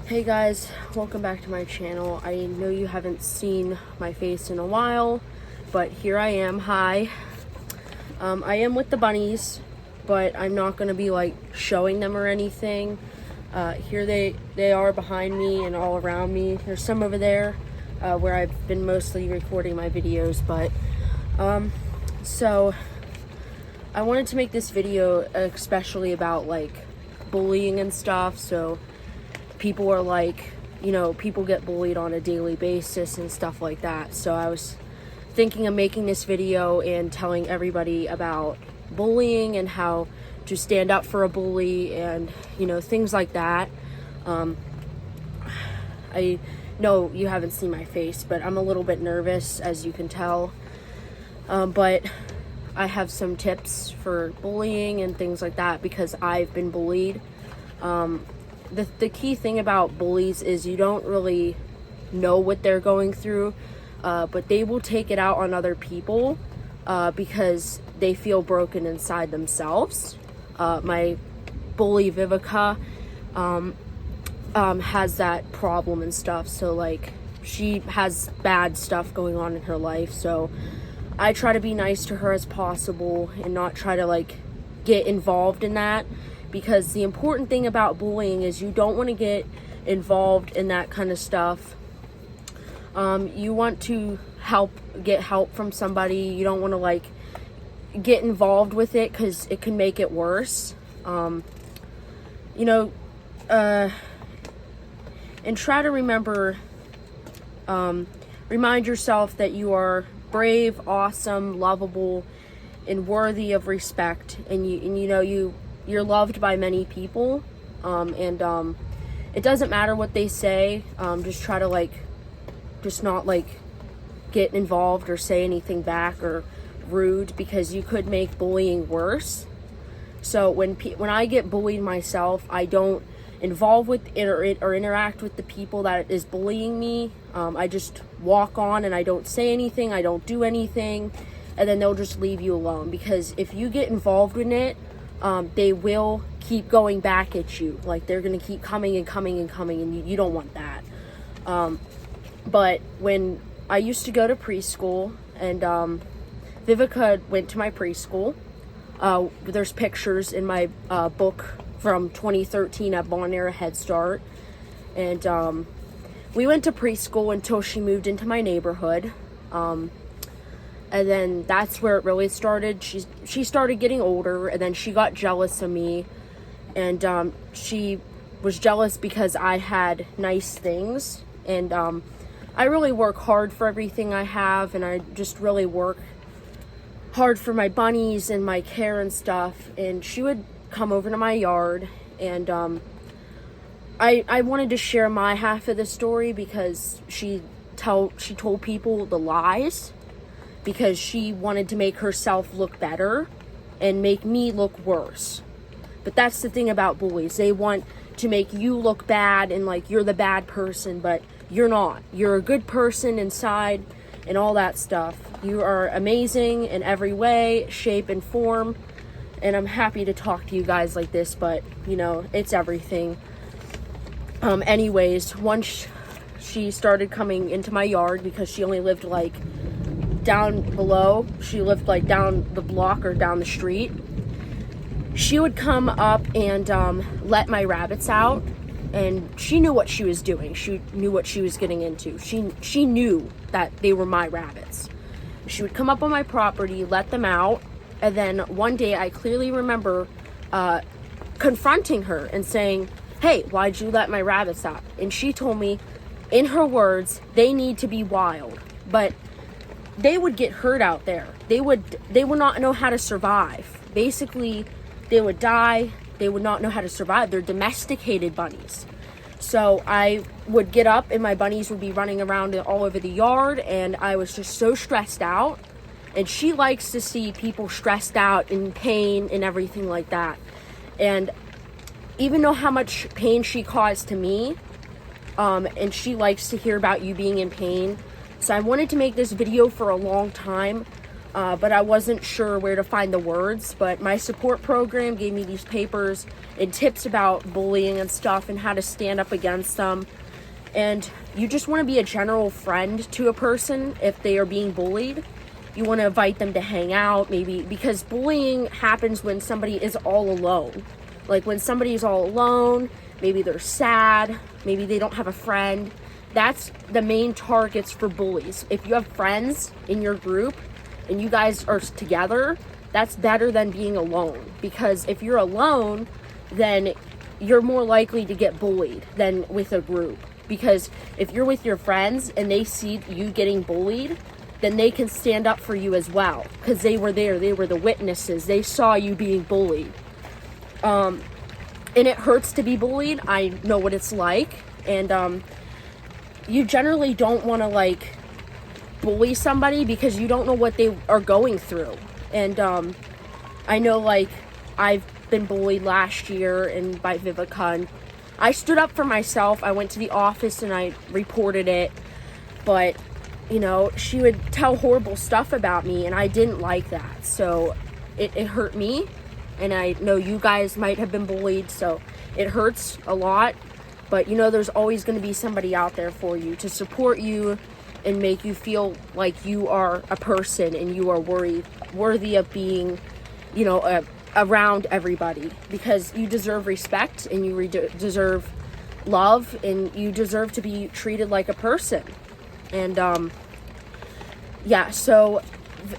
Hey guys, welcome back to my channel. I know you haven't seen my face in a while, but here I am. Hi. I am with the bunnies, but I'm not going to be like showing them or anything. Here they are behind me and all around me. There's some over there where I've been mostly recording my videos, but so I wanted to make this video especially about like bullying and stuff. So people are like, people get bullied on a daily basis and stuff like that. So I was thinking of making this video and telling everybody about bullying and how to stand up for a bully and, things like that. I know you haven't seen my face, but I'm a little bit nervous, as you can tell. But I have some tips for bullying and things like that because I've been bullied. The key thing about bullies is you don't really know what they're going through, but they will take it out on other people because they feel broken inside themselves. My bully Vivica has that problem and stuff, so like she has bad stuff going on in her life, so I try to be nice to her as possible and not try to like get involved in that. Because the important thing about bullying is you don't want to get involved in that kind of stuff. You want to get help from somebody. You don't want to like get involved with it because it can make it worse. And try to remind yourself that you are brave, awesome, lovable, and worthy of respect. And you're loved by many people, and it doesn't matter what they say. Just try to just not get involved or say anything back or rude, because you could make bullying worse. So when I get bullied myself, I don't involve with it or interact with the people that is bullying me. I just walk on and I don't say anything, I don't do anything, and then they'll just leave you alone. Because if you get involved in it, they will keep going back at you. Like they're going to keep coming and coming and coming, and you don't want that. But when I used to go to preschool, and Vivica went to my preschool, there's pictures in my book from 2013 at Bon Air Head Start. And we went to preschool until she moved into my neighborhood. And then that's where it really started. She started getting older, and then she got jealous of me. And she was jealous because I had nice things. And I really work hard for everything I have, and I just really work hard for my bunnies and my care and stuff. And she would come over to my yard, and I wanted to share my half of the story because she told people the lies, because she wanted to make herself look better and make me look worse. But that's the thing about bullies. They want to make you look bad and like you're the bad person, but you're not. You're a good person inside and all that stuff. You are amazing in every way, shape, and form. And I'm happy to talk to you guys like this, but it's everything. Anyways, once she started coming into my yard, because she only lived down below, she lived down the block or down the street, she would come up and let my rabbits out, and she knew what she was doing. She knew what she was getting into. She knew that they were my rabbits. She would come up on my property, let them out, and then one day I clearly remember confronting her and saying, "Hey, why'd you let my rabbits out?" And she told me, in her words, they need to be wild. But they would get hurt out there. They would not know how to survive. Basically, they would die. They would not know how to survive. They're domesticated bunnies. So I would get up and my bunnies would be running around all over the yard, and I was just so stressed out. And she likes to see people stressed out, in pain and everything like that. And even though how much pain she caused to me, and she likes to hear about you being in pain. So I wanted to make this video for a long time, but I wasn't sure where to find the words. But my support program gave me these papers and tips about bullying and stuff and how to stand up against them. And you just want to be a general friend to a person if they are being bullied. You want to invite them to hang out, maybe, because bullying happens when somebody is all alone. Like when somebody is all alone, maybe they're sad, maybe they don't have a friend. That's the main targets for bullies. If you have friends in your group and you guys are together, that's better than being alone. Because if you're alone, then you're more likely to get bullied than with a group. Because if you're with your friends and they see you getting bullied, then they can stand up for you as well. Because they were there, they were the witnesses, they saw you being bullied. And it hurts to be bullied. I know what it's like. And you generally don't want to like bully somebody because you don't know what they are going through. And I know like I've been bullied last year and by Vivica, and I stood up for myself. I went to the office and I reported it, but you know, she would tell horrible stuff about me and I didn't like that. So it hurt me, and I know you guys might have been bullied, so it hurts a lot. But you know, there's always going to be somebody out there for you to support you and make you feel like you are a person and you are worthy of being, you know, around everybody, because you deserve respect and you deserve love and you deserve to be treated like a person. And yeah, so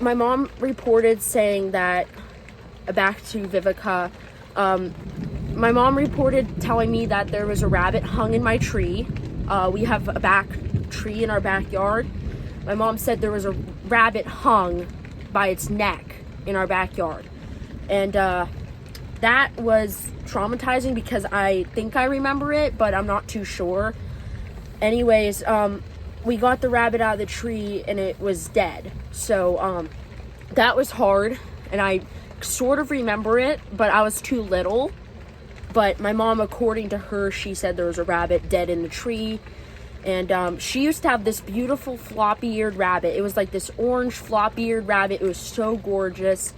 my mom reported saying that, back to Vivica, my mom reported telling me that there was a rabbit hung in my tree. We have a back tree in our backyard. My mom said there was a rabbit hung by its neck in our backyard. And that was traumatizing because I think I remember it, but I'm not too sure. Anyways, we got the rabbit out of the tree and it was dead. So that was hard, and I sort of remember it, but I was too little. But my mom, according to her, she said there was a rabbit dead in the tree. And she used to have this beautiful floppy-eared rabbit. It was like this orange floppy-eared rabbit. It was so gorgeous.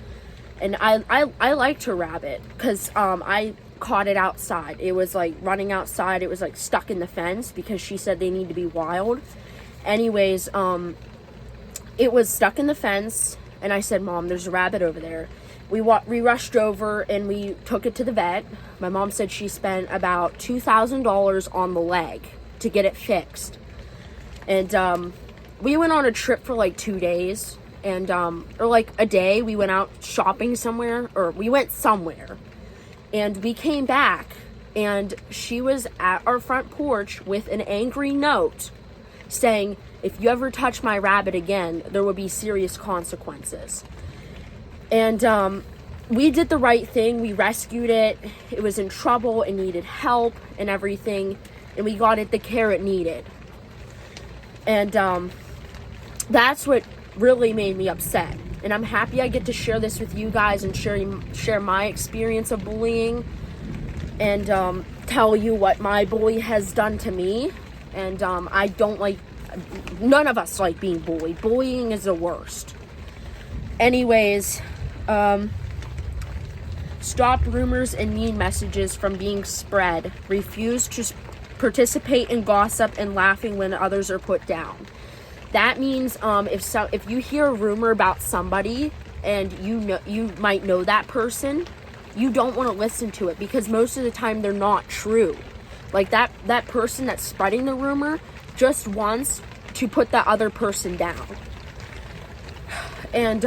And I liked her rabbit because I caught it outside. It was like running outside. It was like stuck in the fence because she said they need to be wild. Anyways, it was stuck in the fence. And I said, Mom, there's a rabbit over there. We rushed over and we took it to the vet. My mom said she spent about $2,000 on the leg to get it fixed. And we went on a trip for like 2 days. And or like a day. We went out shopping somewhere, or we went somewhere. And we came back and she was at our front porch with an angry note saying, if you ever touch my rabbit again, there will be serious consequences. And we did the right thing. We rescued it. It was in trouble and needed help and everything. And we got it the care it needed. And that's what really made me upset. And I'm happy I get to share this with you guys and share my experience of bullying and tell you what my bully has done to me. And I don't like, none of us like being bullied. Bullying is the worst. Anyways, stop rumors and mean messages from being spread. Refuse to participate in gossip and laughing when others are put down. That means if you hear a rumor about somebody and you might know that person, you don't want to listen to it because most of the time they're not true. Like that person that's spreading the rumor just wants to put that other person down. And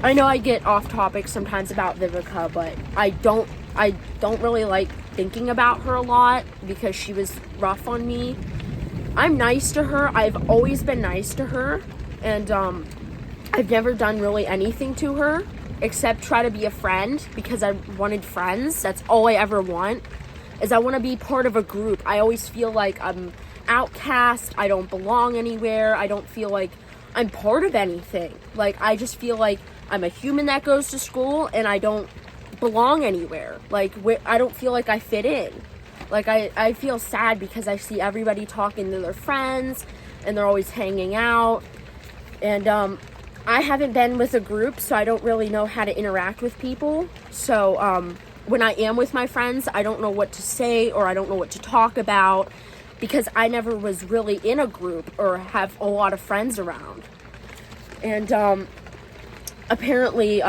I know I get off topic sometimes about Vivica, but I don't really like thinking about her a lot because she was rough on me. I'm nice to her. I've always been nice to her. And I've never done really anything to her except try to be a friend because I wanted friends. That's all I ever want, is I want to be part of a group. I always feel like I'm outcast. I don't belong anywhere. I don't feel like I'm part of anything. Like, I just feel like I'm a human that goes to school and I don't belong anywhere. Like, I don't feel like I fit in. Like, I feel sad because I see everybody talking to their friends and they're always hanging out. And I haven't been with a group, so I don't really know how to interact with people. So when I am with my friends, I don't know what to say, or I don't know what to talk about, because I never was really in a group or have a lot of friends around. And apparently,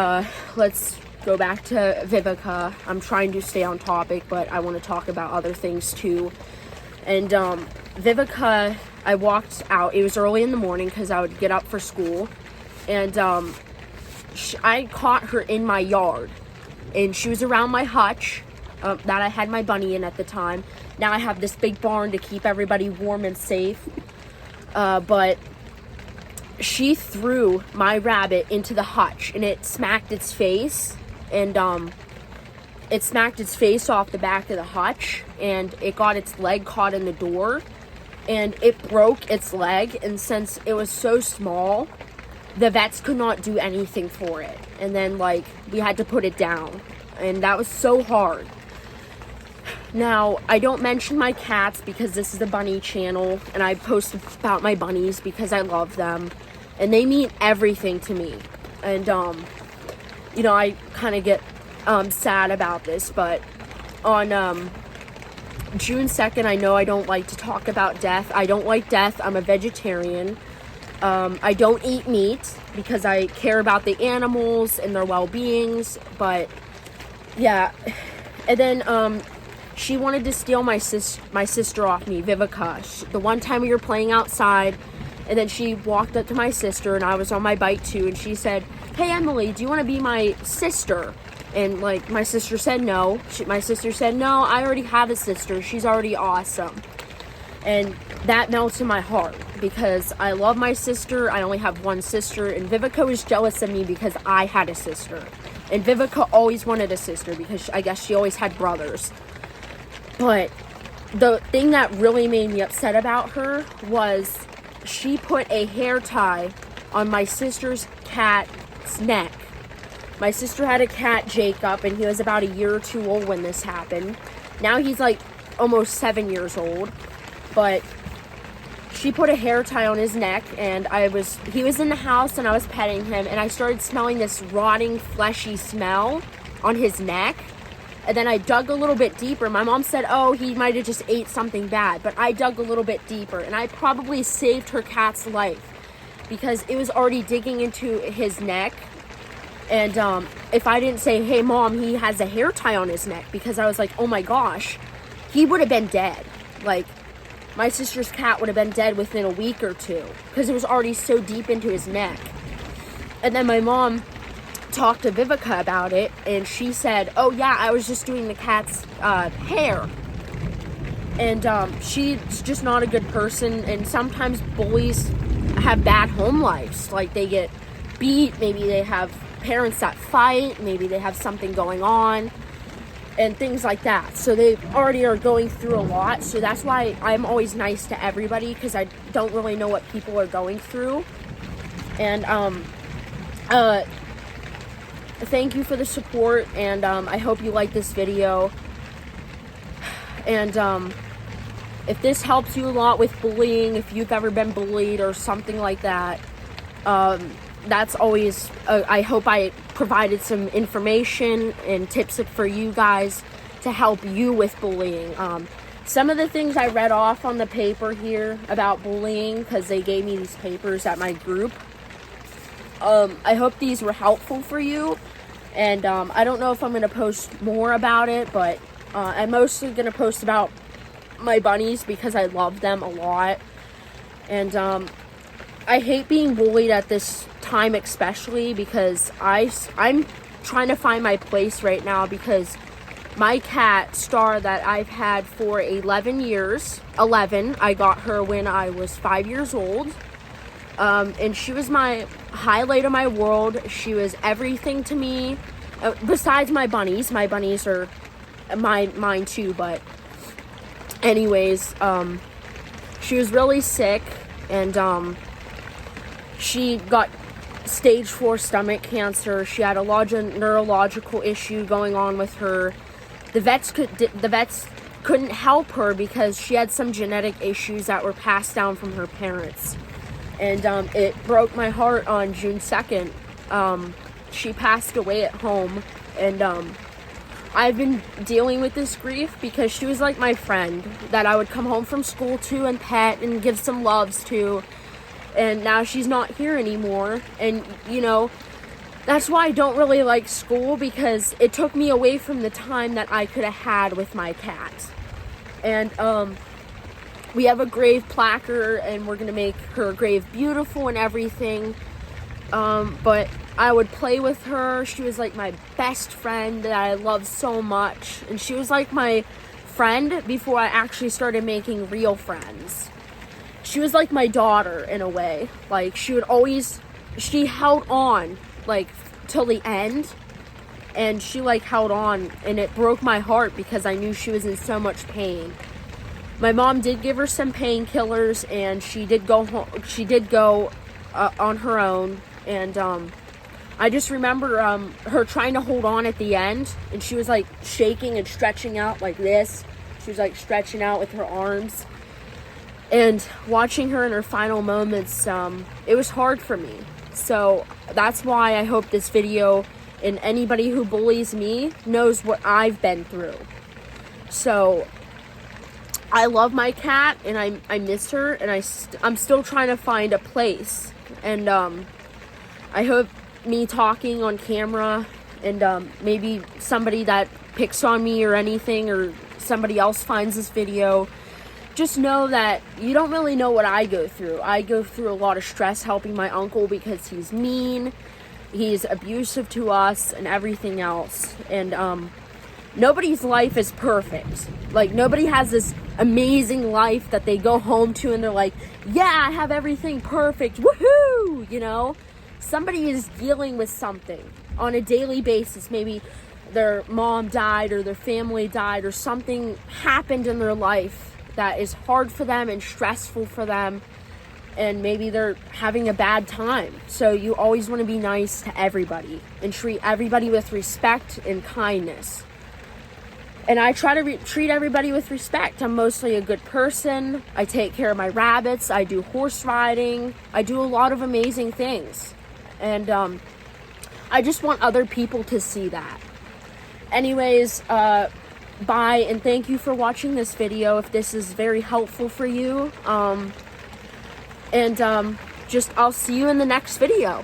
let's go back to Vivica. I'm trying to stay on topic, but I want to talk about other things too. And Vivica, I walked out. It was early in the morning because I would get up for school. And I caught her in my yard. And she was around my hutch that I had my bunny in at the time. Now I have this big barn to keep everybody warm and safe. But she threw my rabbit into the hutch, and it smacked its face. And it smacked its face off the back of the hutch, and it got its leg caught in the door, and it broke its leg. And since it was so small, the vets could not do anything for it. And then, like, we had to put it down, and that was so hard. Now, I don't mention my cats because this is a bunny channel, and I post about my bunnies because I love them, and they mean everything to me. And you know, I kind of get sad about this, but on June 2nd, I know I don't like to talk about death. I don't like death. I'm a vegetarian. I don't eat meat because I care about the animals and their well-beings. But yeah, and then she wanted to steal my sister off me, Vivica. The one time we were playing outside, and then she walked up to my sister, and I was on my bike too, and she said, "Hey Emily, do you want to be my sister?" And like, my sister said no. My sister said, "No, I already have a sister. She's already awesome." And that melted my heart because I love my sister. I only have one sister, and Vivica was jealous of me because I had a sister. And Vivica always wanted a sister because I guess she always had brothers. But the thing that really made me upset about her was she put a hair tie on my sister's cat's neck. My sister had a cat, Jacob, and he was about a year or two old when this happened. Now he's like almost 7 years old. But she put a hair tie on his neck, and he was in the house, and I was petting him, and I started smelling this rotting, fleshy smell on his neck. And then I dug a little bit deeper. My mom said, "Oh, he might have just ate something bad." But I dug a little bit deeper, and I probably saved her cat's life because it was already digging into his neck. And if I didn't say, "Hey mom, he has a hair tie on his neck," because I was like, oh my gosh, he would have been dead. Like, my sister's cat would have been dead within a week or two because it was already so deep into his neck. And then my mom talked to Vivica about it, and she said, "Oh yeah, I was just doing the cat's hair." And she's just not a good person, and sometimes bullies have bad home lives. Like, they get beat, maybe they have parents that fight, maybe they have something going on, and things like that. So they already are going through a lot. So that's why I'm always nice to everybody, because I don't really know what people are going through. And thank you for the support, and I hope you like this video. And if this helps you a lot with bullying, if you've ever been bullied or something like that, that's always, I hope I provided some information and tips for you guys to help you with bullying. Some of the things I read off on the paper here about bullying, because they gave me these papers at my group. I hope these were helpful for you, and I don't know if I'm going to post more about it, but I'm mostly going to post about my bunnies because I love them a lot. And I hate being bullied at this time, especially because I'm trying to find my place right now, because my cat, Star, that I've had for 11 years, I got her when I was 5 years old. And she was my highlight of my world. She was everything to me, besides my bunnies. My bunnies are mine too, but anyways, she was really sick, and she got stage 4 stomach cancer. She had a large neurological issue going on with her. The vets couldn't help her because she had some genetic issues that were passed down from her parents. And it broke my heart on June 2nd. She passed away at home, and I've been dealing with this grief because she was like my friend that I would come home from school to and pet and give some loves to, and now she's not here anymore. And you know, that's why I don't really like school, because it took me away from the time that I could have had with my cat. And we have a grave placard, and we're gonna make her grave beautiful and everything. But I would play with her. She was like my best friend that I loved so much. And she was like my friend before I actually started making real friends. She was like my daughter in a way. Like, she held on, like, till the end. And she, like, held on. And it broke my heart because I knew she was in so much pain. My mom did give her some painkillers, and she did go home. She did go on her own. And I just remember her trying to hold on at the end, and she was like shaking and stretching out like this. She was like stretching out with her arms. And watching her in her final moments, it was hard for me. So that's why I hope this video, and anybody who bullies me knows what I've been through. So I love my cat, and I miss her, and I'm still trying to find a place. And I hope me talking on camera, and maybe somebody that picks on me or anything, or somebody else finds this video, just know that you don't really know what I go through. I go through a lot of stress helping my uncle because he's mean, he's abusive to us, and everything else. And nobody's life is perfect. Like, nobody has this amazing life that they go home to and they're like, yeah, I have everything perfect, woohoo, you know? Somebody is dealing with something on a daily basis. Maybe their mom died, or their family died, or something happened in their life that is hard for them and stressful for them, and maybe they're having a bad time. So you always want to be nice to everybody and treat everybody with respect and kindness. And I try to treat everybody with respect. I'm mostly a good person. I take care of my rabbits. I do horse riding. I do a lot of amazing things. And I just want other people to see that. Anyways, bye, and thank you for watching this video if this is very helpful for you. I'll see you in the next video.